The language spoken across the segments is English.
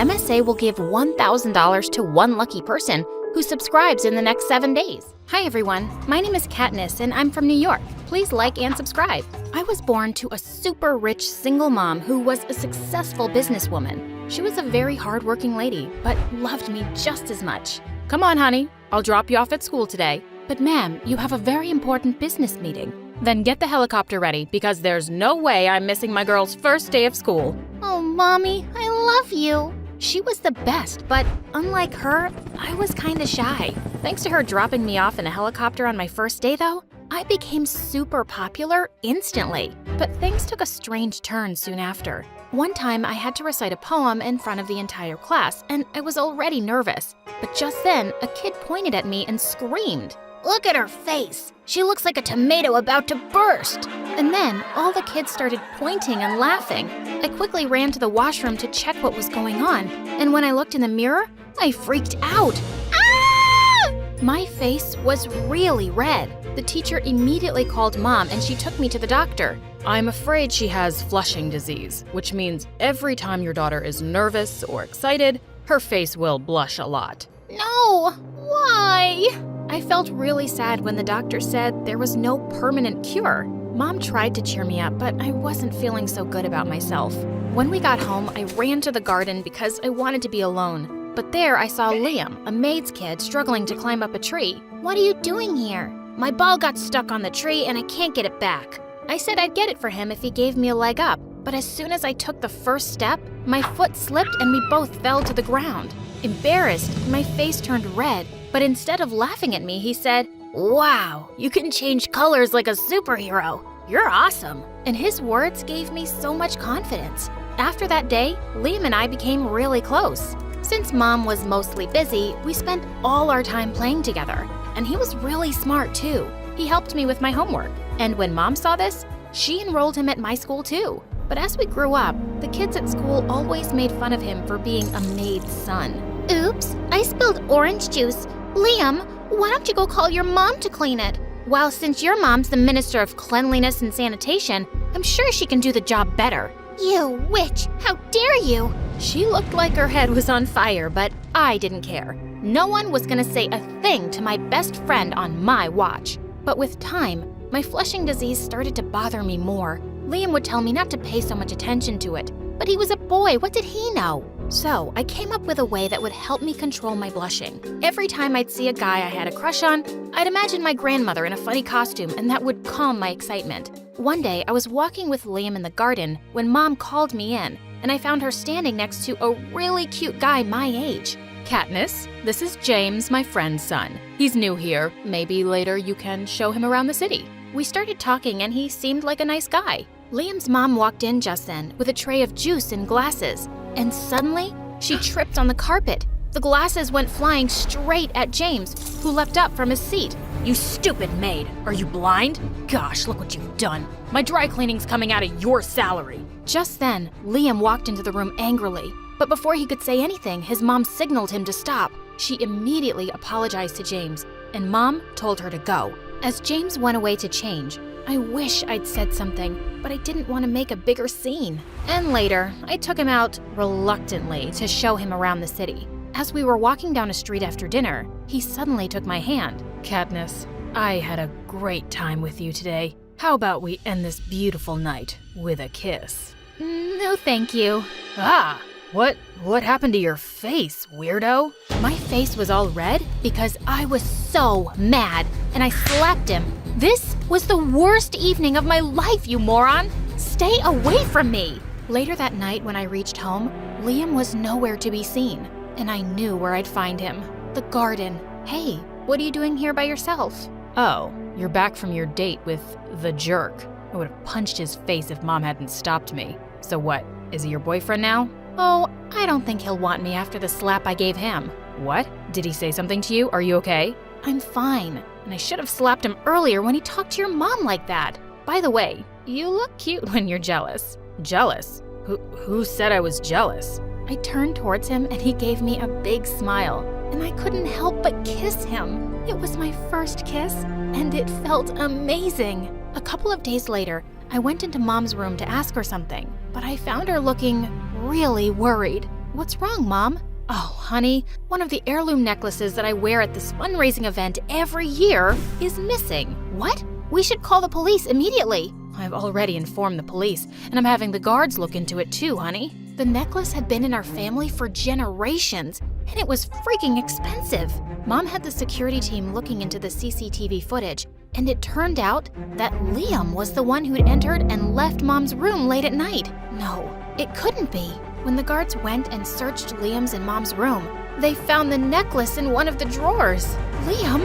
MSA will give $1,000 to one lucky person who subscribes in the next 7 days. Hi everyone, my name is Katniss and I'm from New York. Please like and subscribe. I was born to a super rich single mom who was a successful businesswoman. She was a very hardworking lady, but loved me just as much. Come on, honey, I'll drop you off at school today. But ma'am, you have a very important business meeting. Then get the helicopter ready because there's no way I'm missing my girl's first day of school. Oh, Mommy, I love you. She was the best, but unlike her, I was kinda shy. Thanks to her dropping me off in a helicopter on my first day though, I became super popular instantly. But things took a strange turn soon after. One time I had to recite a poem in front of the entire class, and I was already nervous. But just then, a kid pointed at me and screamed. Look at her face. She looks like a tomato about to burst. And then all the kids started pointing and laughing. I quickly ran to the washroom to check what was going on. And when I looked in the mirror, I freaked out. Ah! My face was really red. The teacher immediately called Mom and she took me to the doctor. I'm afraid she has flushing disease, which means every time your daughter is nervous or excited, her face will blush a lot. No, why? I felt really sad when the doctor said there was no permanent cure. Mom tried to cheer me up, but I wasn't feeling so good about myself. When we got home, I ran to the garden because I wanted to be alone. But there I saw Liam, a maid's kid, struggling to climb up a tree. What are you doing here? My ball got stuck on the tree and I can't get it back. I said I'd get it for him if he gave me a leg up, but as soon as I took the first step, my foot slipped and we both fell to the ground. Embarrassed, my face turned red, but instead of laughing at me, he said, "Wow, you can change colors like a superhero. You're awesome." And his words gave me so much confidence. After that day, Liam and I became really close. Since Mom was mostly busy, we spent all our time playing together. And he was really smart too. He helped me with my homework. And when Mom saw this, she enrolled him at my school too. But as we grew up, the kids at school always made fun of him for being a maid's son. Oops, I spilled orange juice. Liam, why don't you go call your mom to clean it? Well, since your mom's the Minister of Cleanliness and Sanitation, I'm sure she can do the job better. You witch, how dare you? She looked like her head was on fire, but I didn't care. No one was gonna say a thing to my best friend on my watch. But with time, my flushing disease started to bother me more. Liam would tell me not to pay so much attention to it, but he was a boy, what did he know? So I came up with a way that would help me control my blushing. Every time I'd see a guy I had a crush on, I'd imagine my grandmother in a funny costume and that would calm my excitement. One day, I was walking with Liam in the garden when Mom called me in, and I found her standing next to a really cute guy my age. Katniss, this is James, my friend's son. He's new here. Maybe later you can show him around the city. We started talking and he seemed like a nice guy. Liam's mom walked in just then with a tray of juice and glasses, and suddenly she tripped on the carpet. The glasses went flying straight at James, who leapt up from his seat. You stupid maid, are you blind? Gosh, look what you've done. My dry cleaning's coming out of your salary. Just then, Liam walked into the room angrily, but before he could say anything, his mom signaled him to stop. She immediately apologized to James, and Mom told her to go. As James went away to change, I wish I'd said something, but I didn't want to make a bigger scene. And later, I took him out reluctantly to show him around the city. As we were walking down a street after dinner, he suddenly took my hand. Katniss, I had a great time with you today. How about we end this beautiful night with a kiss? No, thank you. Ah, what happened to your face, weirdo? My face was all red because I was so mad, and I slapped him. This was the worst evening of my life, you moron! Stay away from me! Later that night when I reached home, Liam was nowhere to be seen, and I knew where I'd find him. The garden. Hey, what are you doing here by yourself? Oh, you're back from your date with the jerk. I would have punched his face if Mom hadn't stopped me. So what, is he your boyfriend now? Oh, I don't think he'll want me after the slap I gave him. What? Did he say something to you? Are you okay? I'm fine, and I should have slapped him earlier when he talked to your mom like that. By the way, you look cute when you're jealous. Jealous? Who said I was jealous? I turned towards him and he gave me a big smile, and I couldn't help but kiss him. It was my first kiss, and it felt amazing. A couple of days later, I went into Mom's room to ask her something, but I found her looking really worried. What's wrong, Mom? Oh, honey, one of the heirloom necklaces that I wear at this fundraising event every year is missing. What? We should call the police immediately. I've already informed the police, and I'm having the guards look into it too, honey. The necklace had been in our family for generations, and it was freaking expensive. Mom had the security team looking into the CCTV footage, and it turned out that Liam was the one who'd entered and left Mom's room late at night. No, it couldn't be. When the guards went and searched Liam's and Mom's room, they found the necklace in one of the drawers. Liam,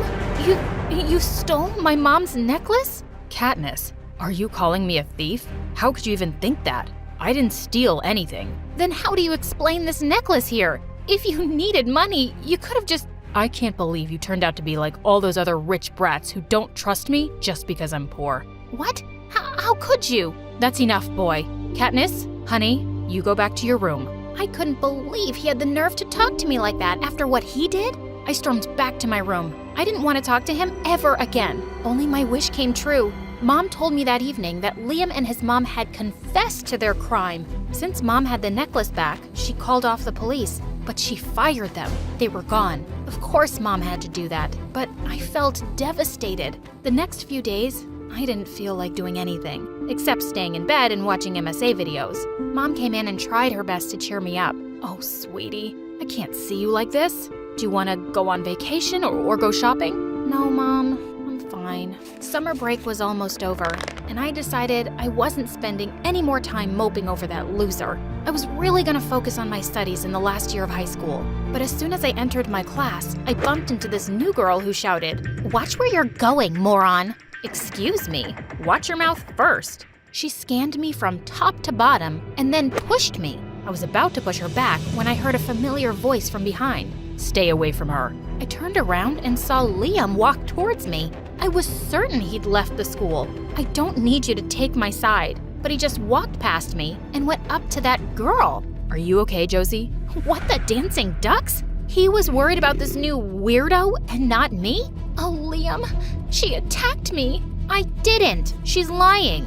you stole my mom's necklace? Katniss, are you calling me a thief? How could you even think that? I didn't steal anything. Then how do you explain this necklace here? If you needed money, you could have just… I can't believe you turned out to be like all those other rich brats who don't trust me just because I'm poor. What? How could you? That's enough, boy. Katniss, honey, you go back to your room. I couldn't believe he had the nerve to talk to me like that after what he did. I stormed back to my room. I didn't want to talk to him ever again. Only my wish came true. Mom told me that evening that Liam and his mom had confessed to their crime. Since Mom had the necklace back, she called off the police, but she fired them. They were gone. Of course Mom had to do that, but I felt devastated. The next few days, I didn't feel like doing anything, except staying in bed and watching MSA videos. Mom came in and tried her best to cheer me up. Oh, sweetie, I can't see you like this. Do you want to go on vacation or go shopping? No, Mom, I'm fine. Summer break was almost over, and I decided I wasn't spending any more time moping over that loser. I was really gonna focus on my studies in the last year of high school. But as soon as I entered my class, I bumped into this new girl who shouted, "Watch where you're going, moron!" Excuse me, watch your mouth first. She scanned me from top to bottom and then pushed me. I was about to push her back when I heard a familiar voice from behind. Stay away from her. I turned around and saw Liam walk towards me. I was certain he'd left the school. I don't need you to take my side, but he just walked past me and went up to that girl. Are you okay, Josie? What the dancing ducks? He was worried about this new weirdo and not me? Oh, Liam, she attacked me. I didn't. She's lying.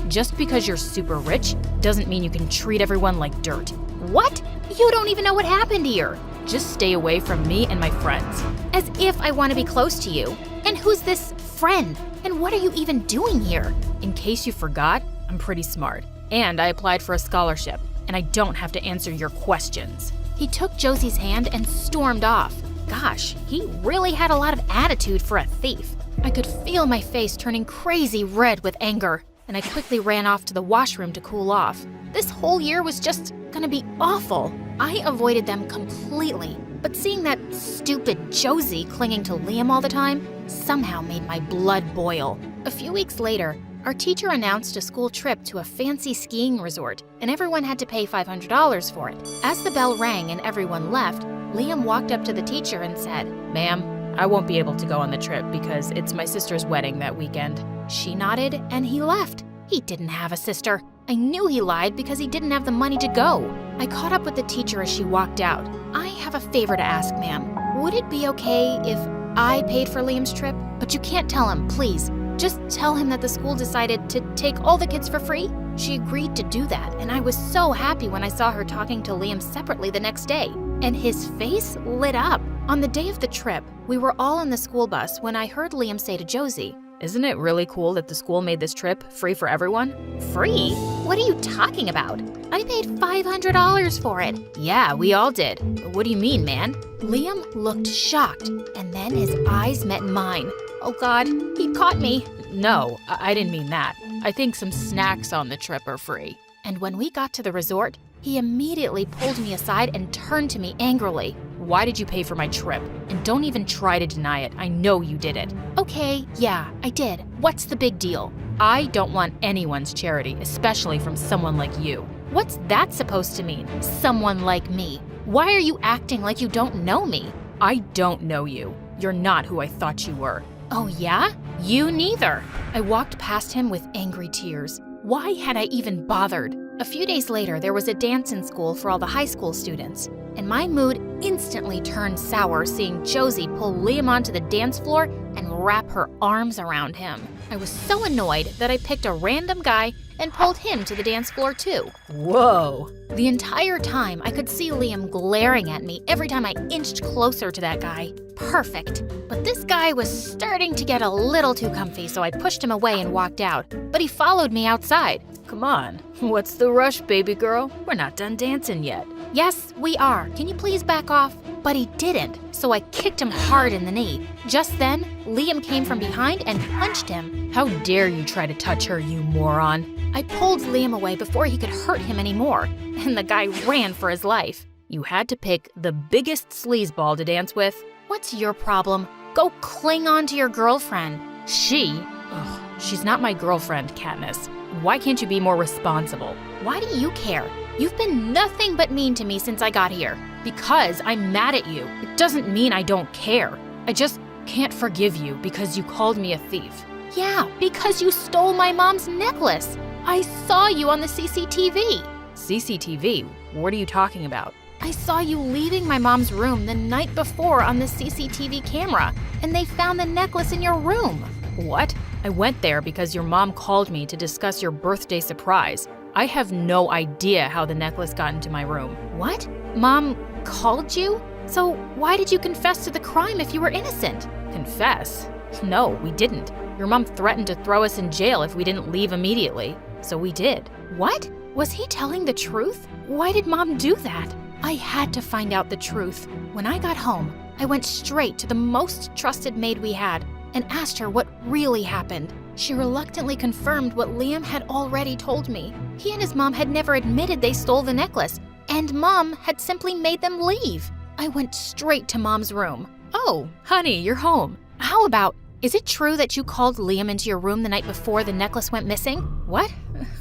Just because you're super rich doesn't mean you can treat everyone like dirt. What? You don't even know what happened here. Just stay away from me and my friends. As if I want to be close to you. And who's this friend? And what are you even doing here? In case you forgot, I'm pretty smart. And I applied for a scholarship, and I don't have to answer your questions. He took Josie's hand and stormed off. Gosh, he really had a lot of attitude for a thief. I could feel my face turning crazy red with anger, and I quickly ran off to the washroom to cool off. This whole year was just gonna be awful. I avoided them completely, but seeing that stupid Josie clinging to Liam all the time somehow made my blood boil. A few weeks later, our teacher announced a school trip to a fancy skiing resort, and everyone had to pay $500 for it. As the bell rang and everyone left, Liam walked up to the teacher and said, "Ma'am, I won't be able to go on the trip because it's my sister's wedding that weekend." She nodded and he left. He didn't have a sister. I knew he lied because he didn't have the money to go. I caught up with the teacher as she walked out. "I have a favor to ask, ma'am. Would it be okay if I paid for Liam's trip? But you can't tell him, please. Just tell him that the school decided to take all the kids for free." She agreed to do that, and I was so happy when I saw her talking to Liam separately the next day, and his face lit up. On the day of the trip, we were all in the school bus when I heard Liam say to Josie, "Isn't it really cool that the school made this trip free for everyone?" "Free? What are you talking about? I paid $500 for it." "Yeah, we all did. What do you mean, man?" Liam looked shocked, and then his eyes met mine. Oh God, he caught me. "No, I didn't mean that. I think some snacks on the trip are free." And when we got to the resort, he immediately pulled me aside and turned to me angrily. "Why did you pay for my trip? And don't even try to deny it. I know you did it." "Okay, yeah, I did. What's the big deal?" "I don't want anyone's charity, especially from someone like you." "What's that supposed to mean, someone like me? Why are you acting like you don't know me?" "I don't know you. You're not who I thought you were." "Oh yeah? You neither." I walked past him with angry tears. Why had I even bothered? A few days later, there was a dance in school for all the high school students, and my mood instantly turned sour seeing Josie pull Liam onto the dance floor and wrap her arms around him. I was so annoyed that I picked a random guy and pulled him to the dance floor too. Whoa. The entire time, I could see Liam glaring at me every time I inched closer to that guy. Perfect. But this guy was starting to get a little too comfy, so I pushed him away and walked out. But he followed me outside. Come on. What's the rush, baby girl? We're not done dancing yet. Yes, we are. Can you please back off? But he didn't, so I kicked him hard in the knee. Just then, Liam came from behind and punched him. How dare you try to touch her, you moron. I pulled Liam away before he could hurt him anymore, and the guy ran for his life. You had to pick the biggest sleazeball to dance with. What's your problem? Go cling on to your girlfriend. She's not my girlfriend, Katniss. Why can't you be more responsible? Why do you care? You've been nothing but mean to me since I got here. Because I'm mad at you. It doesn't mean I don't care. I just can't forgive you because you called me a thief. Yeah, because you stole my mom's necklace. I saw you on the CCTV. CCTV? What are you talking about? I saw you leaving my mom's room the night before on the CCTV camera, and they found the necklace in your room. What? I went there because your mom called me to discuss your birthday surprise. I have no idea how the necklace got into my room. What? Mom called you? So why did you confess to the crime if you were innocent? Confess? No, we didn't. Your mom threatened to throw us in jail if we didn't leave immediately, so we did. What? Was he telling the truth? Why did Mom do that? I had to find out the truth. When I got home, I went straight to the most trusted maid we had and asked her what really happened. She reluctantly confirmed what Liam had already told me. He and his mom had never admitted they stole the necklace, and Mom had simply made them leave. I went straight to Mom's room. Oh, honey, you're home. How about, is it true that you called Liam into your room the night before the necklace went missing? What?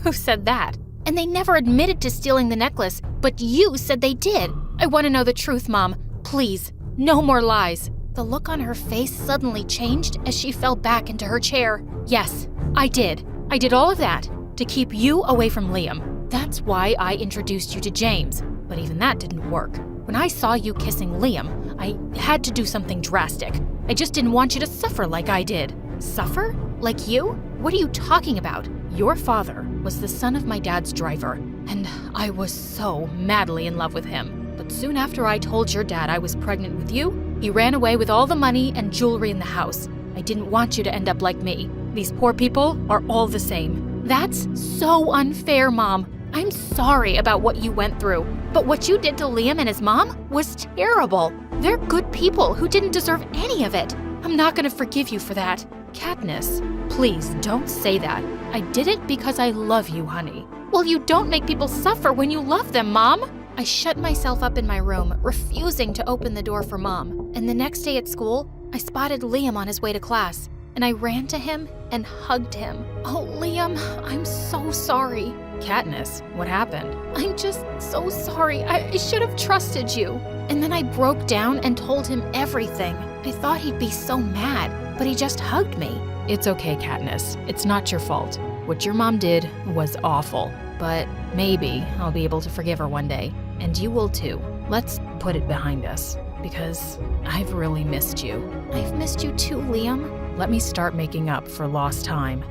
Who said that? And they never admitted to stealing the necklace, but you said they did. I want to know the truth, Mom. Please, no more lies. The look on her face suddenly changed as she fell back into her chair. Yes, I did. I did all of that to keep you away from Liam. That's why I introduced you to James, but even that didn't work. When I saw you kissing Liam, I had to do something drastic. I just didn't want you to suffer like I did. Suffer? Like you? What are you talking about? Your father was the son of my dad's driver, and I was so madly in love with him. But soon after I told your dad I was pregnant with you, he ran away with all the money and jewelry in the house. I didn't want you to end up like me. These poor people are all the same. That's so unfair, Mom. I'm sorry about what you went through, but what you did to Liam and his mom was terrible. They're good people who didn't deserve any of it. I'm not going to forgive you for that. Katniss, please don't say that. I did it because I love you, honey. Well, you don't make people suffer when you love them, Mom. I shut myself up in my room, refusing to open the door for Mom. And the next day at school, I spotted Liam on his way to class, and I ran to him and hugged him. Oh, Liam, I'm so sorry. Katniss, what happened? I'm just so sorry. I should have trusted you. And then I broke down and told him everything. I thought he'd be so mad, but he just hugged me. It's okay, Katniss. It's not your fault. What your mom did was awful, but maybe I'll be able to forgive her one day. And you will too. Let's put it behind us, because I've really missed you. I've missed you too, Liam. Let me start making up for lost time.